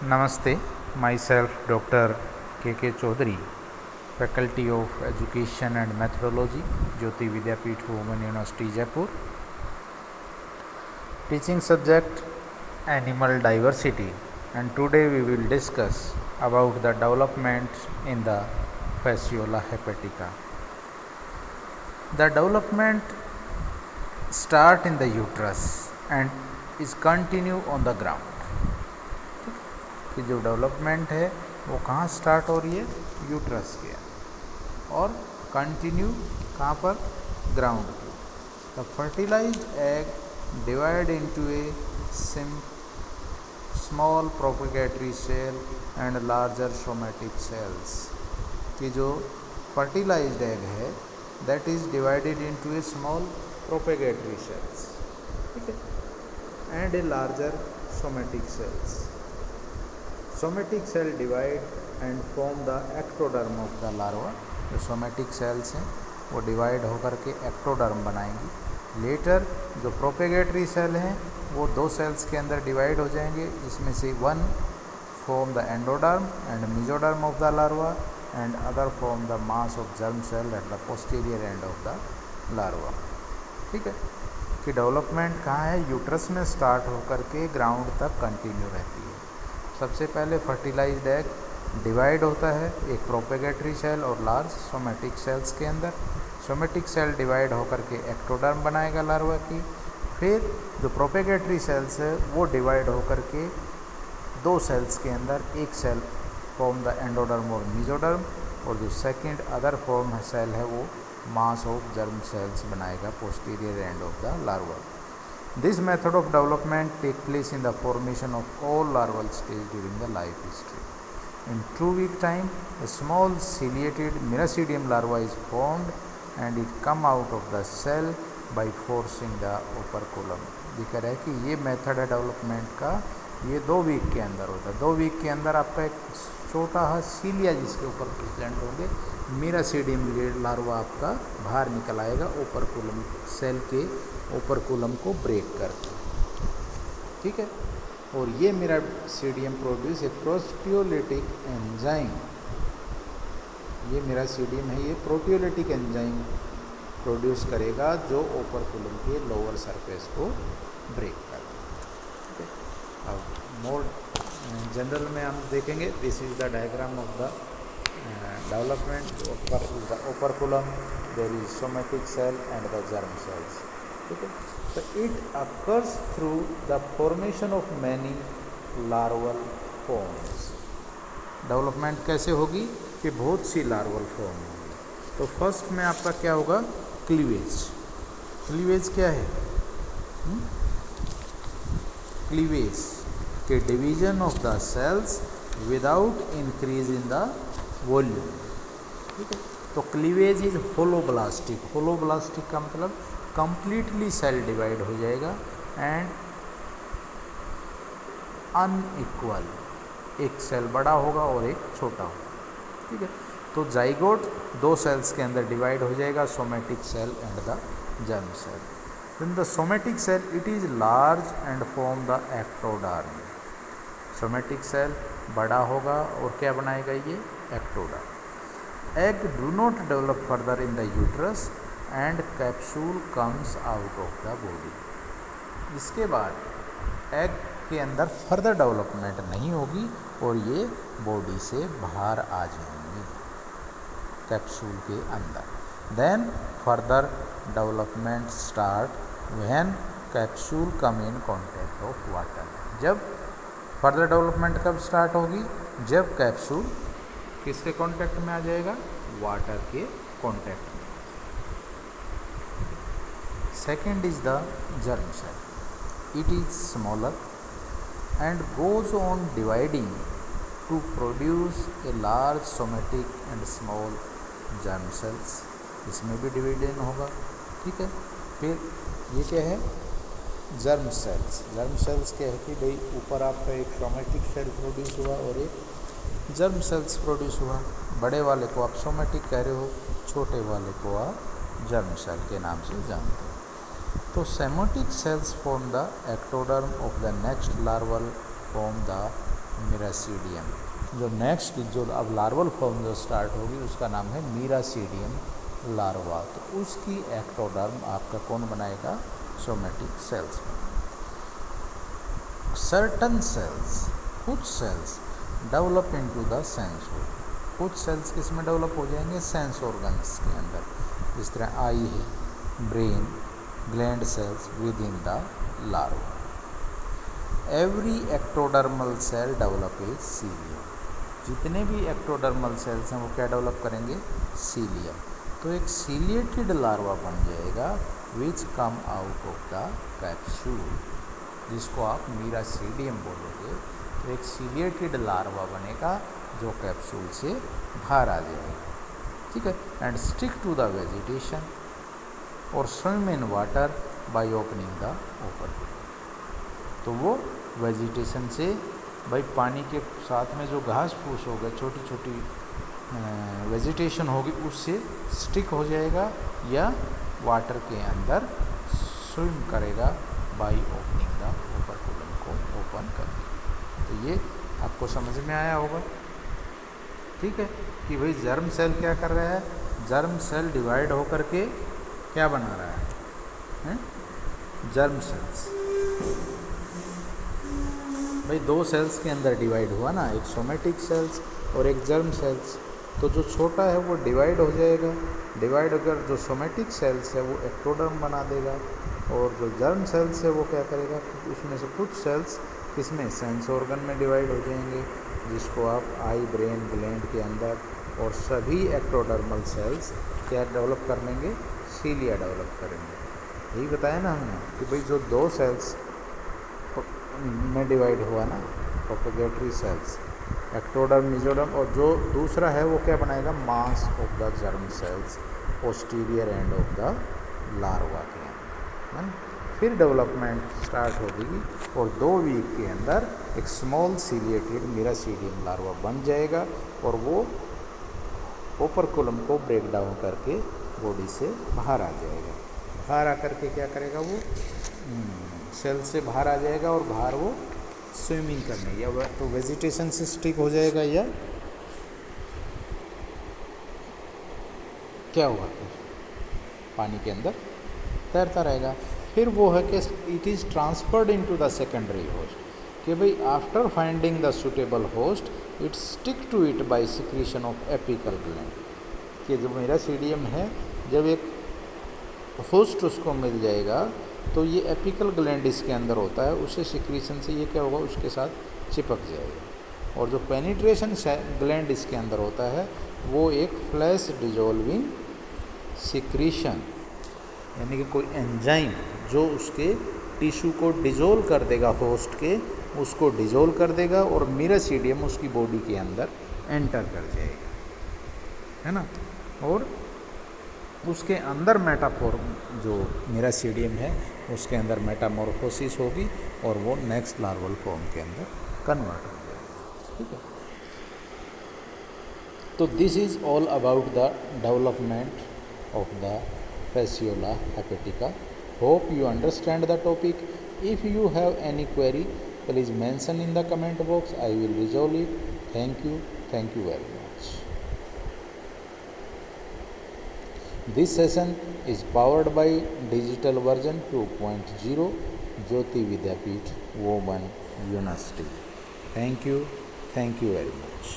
Namaste, myself Dr. K.K. Chaudhary, Faculty of Education and Methodology, Jyoti Vidyapeeth Women University, Jaipur. Teaching subject Animal Diversity, and today we will discuss about the development in the Fasciola hepatica. The development start in the uterus and is continue on the ground. कि जो development है वो कहाँ start हो रही है, uterus के, और कंटिन्यू कहाँ पर, ग्राउंड पे. The fertilized egg divide into a small propagatory cell and larger somatic cells. कि जो फर्टिलाइज्ड एग है that is divided into a small propagatory cells, ठीक है, and a larger somatic cells. Somatic cell divide and form the ectoderm of the larva. जो somatic cells हैं वो divide होकर के एक्टोडर्म बनाएंगी. लेटर जो प्रोपेगेटरी सेल हैं वो दो सेल्स के अंदर डिवाइड हो जाएंगे, जिसमें से one form the endoderm and mesoderm of the larva and other form the mass of germ cell at the posterior end of the larva. ठीक है, कि डेवलपमेंट कहाँ है, यूट्रस में स्टार्ट होकर के ग्राउंड तक कंटिन्यू रहती है. सबसे पहले फर्टिलाइज्ड एग डिवाइड होता है एक प्रोपेगेटरी सेल और लार्ज सोमेटिक सेल्स के अंदर. सोमेटिक सेल डिवाइड होकर के एक्टोडर्म बनाएगा लार्वा की. फिर जो प्रोपेगेटरी सेल्स है वो डिवाइड होकर के दो सेल्स के अंदर, एक सेल फॉर्म द एंडोडर्म और मेसोडर्म, और जो सेकंड अदर फॉर्म सेल है वो मास ऑफ जर्म सेल्स बनाएगा posterior end of the larva. This method of development take place in the formation of all larval stage during the life history. In 2 week time, a small ciliated miracidium larva is formed and it come out of the cell by forcing the operculum. दिख रहा है कि ये method है development का, ये 2 week के अंदर होता है. 2 वीक के अंदर आपका एक छोटा सा सीलिया जिसके ऊपर प्रेजेंट होंगे मिरासिडियम लार्वा आपका बाहर निकल आएगा ओपरकुलम सेल के ओपरकुलम को ब्रेक करके. ठीक है, और ये मिरासिडियम प्रोड्यूस ए प्रोटियोलिटिक एंजाइम. ये मिरासिडियम है, ये प्रोटियोलिटिक एंजाइम प्रोड्यूस करेगा जो ओपरकुलम के लोअर सरफेस को ब्रेक करता है. अब मोर जनरल में हम देखेंगे, this is the diagram of the development of the operculum. There is somatic cell and the germ cells. ठीक है, तो it occurs through the formation of many larval forms. Development कैसे होगी कि बहुत सी लार्वल फॉर्म होगी. तो फर्स्ट में आपका क्या होगा, क्लीवेज. क्लीवेज क्या है, क्लीवेज के division of the cells without increase in the volume. ठीक है, तो क्लीवेज इज होलोब्लास्टिक. होलोब्लास्टिक का मतलब कंप्लीटली सेल डिवाइड हो जाएगा एंड अनइक्वल, एक सेल बड़ा होगा और एक छोटा होगा. ठीक है, तो जाइगोट दो सेल्स के अंदर डिवाइड हो जाएगा, somatic cell and the germ cell. Then the somatic cell it is large and form the ectoderm. Somatic cell बड़ा होगा और क्या बनाएगा, ये ectoderm. Egg do not develop further in the uterus and capsule comes out of the body. इसके बाद egg के अंदर फर्दर डेवलपमेंट नहीं होगी और ये बॉडी से बाहर आ जाएंगे कैप्सूल के अंदर. Then further development start when capsule come in contact of water. जब फर्दर डेवलपमेंट कब स्टार्ट होगी, जब कैप्सूल किसके कांटेक्ट में आ जाएगा, वाटर के कांटेक्ट में. Second is the germ cell. It is smaller and goes on dividing to produce a large somatic and small germ cells. इसमें भी डिवीजन होगा. ठीक है, फिर ये क्या है, जर्म सेल्स. जर्म सेल्स क्या है कि भाई ऊपर आपका एक सोमेटिक सेल प्रोड्यूस हुआ और एक जर्म सेल्स प्रोड्यूस हुआ. बड़े वाले को आप सोमेटिक कह रहे हो, छोटे वाले को आप जर्म सेल के नाम से जानते हो. तो somatic cells form the ectoderm of the next larval form the miracidium. जो नेक्स्ट जो अब लार्वल फॉर्म जो स्टार्ट होगी उसका नाम है मीरासीडियम लार्वा। तो उसकी एक्टोडर्म आपका कौन बनाएगा? Somatic cells. सर्टन सेल्स, कुछ cells develop into the sense organ. कुछ सेल्स किस में डेवलप हो जाएंगे? सेंस ऑर्गन्स के अंदर। जिस तरह आई है, brain, gland cells within the larva. Every ectodermal cell develop a cilium. जितने भी एक्टोडर्मल सेल्स हैं वो क्या डेवलप करेंगे? सीलियम। तो एक सीलिएटेड लार्वा बन जाएगा which come out of the capsule, जिसको आप मीरासीडियम बोलोगे। तो एक सीलिएटेड लार्वा बनेगा जो कैप्सूल से बाहर आ जाएगा, ठीक है। And stick to the vegetation और swim in water by opening the open. तो वो वेजिटेशन से भाई पानी के साथ में जो घास फूस होगा, छोटी छोटी वेजिटेशन होगी, उससे स्टिक हो जाएगा या वाटर के अंदर स्विम करेगा बाय ओपनिंग द ओपर्कुलम को ओपन करके। तो ये आपको समझ में आया होगा, ठीक है, कि भाई जर्म सेल क्या कर रहा है? जर्म सेल डिवाइड होकर के क्या बना रहा है? Germ cells. भाई दो सेल्स के अंदर डिवाइड हुआ ना, एक सोमेटिक सेल्स और एक जर्म सेल्स। तो जो छोटा है वो डिवाइड हो जाएगा, डिवाइड होकर जो सोमेटिक सेल्स है वो एक्टोडर्म बना देगा, और जो जर्म सेल्स है वो क्या करेगा? उसमें से कुछ सेल्स किसमें? सेंस ऑर्गन में डिवाइड हो जाएंगे, जिसको आप आई, ब्रेन, ग्लैंड के अंदर, और सभी एक्टोडर्मल सेल्स क्या डेवलप कर लेंगे? सीलिया डेवलप करेंगे। यही बताया ना हमने कि भाई जो दो सेल्स में डिवाइड हुआ ना, प्रोपेगेटरी सेल्स, एक्टोडर्म, मेसोडर्म, और जो दूसरा है वो क्या बनाएगा? Mass of the germ sales posterior end of the larva के अंदर। फिर डेवलपमेंट स्टार्ट होगी और 2 वीक के अंदर एक स्मॉल सीलिएटेड मीरासीडियम लार्वा बन जाएगा, और वो ओपर्कुलम को ब्रेक डाउन करके बॉडी से बाहर आ जाएगा। बाहर आकर के क्या करेगा? वो सेल से बाहर आ जाएगा और बाहर वो स्विमिंग करने, या तो वेजिटेशन से स्टिक हो जाएगा या क्या हुआ? फिर पानी के अंदर तैरता रहेगा। फिर वो है कि it is transferred into the secondary host, कि भाई after finding the suitable host it stick to it by secretion of apical gland. कि जो मीरासीडियम है, जब एक होस्ट उसको मिल जाएगा तो ये एपिकल ग्लैंड इसके अंदर होता है, उसे सिक्रीशन से ये क्या होगा? उसके साथ चिपक जाएगा। और जो पेनिट्रेशन ग्लैंड इसके अंदर होता है वो एक फ्लैश डिजोल्विंग सिक्रीशन, यानी कि कोई एंजाइम जो उसके टिश्यू को डिजोल्व कर देगा, होस्ट के उसको डिजोल्व कर देगा, और मीरासीडियम उसकी बॉडी के अंदर एंटर कर जाएगा, है ना। और उसके अंदर मेटाफॉर्म जो मीरासीडियम है उसके अंदर मेटामॉर्फोसिस होगी और वो नेक्स्ट लार्वल फॉर्म के अंदर कन्वर्ट हो जाएगा, ठीक है। तो this is all about the development of the Fasciola hepatica. Hope you understand the topic. If you have any query, please mention in the comment box. I will resolve it. Thank you. Thank you very much. This session is powered by Digital Version 2.0 Jyoti Vidyapeeth Women University. Thank you very much.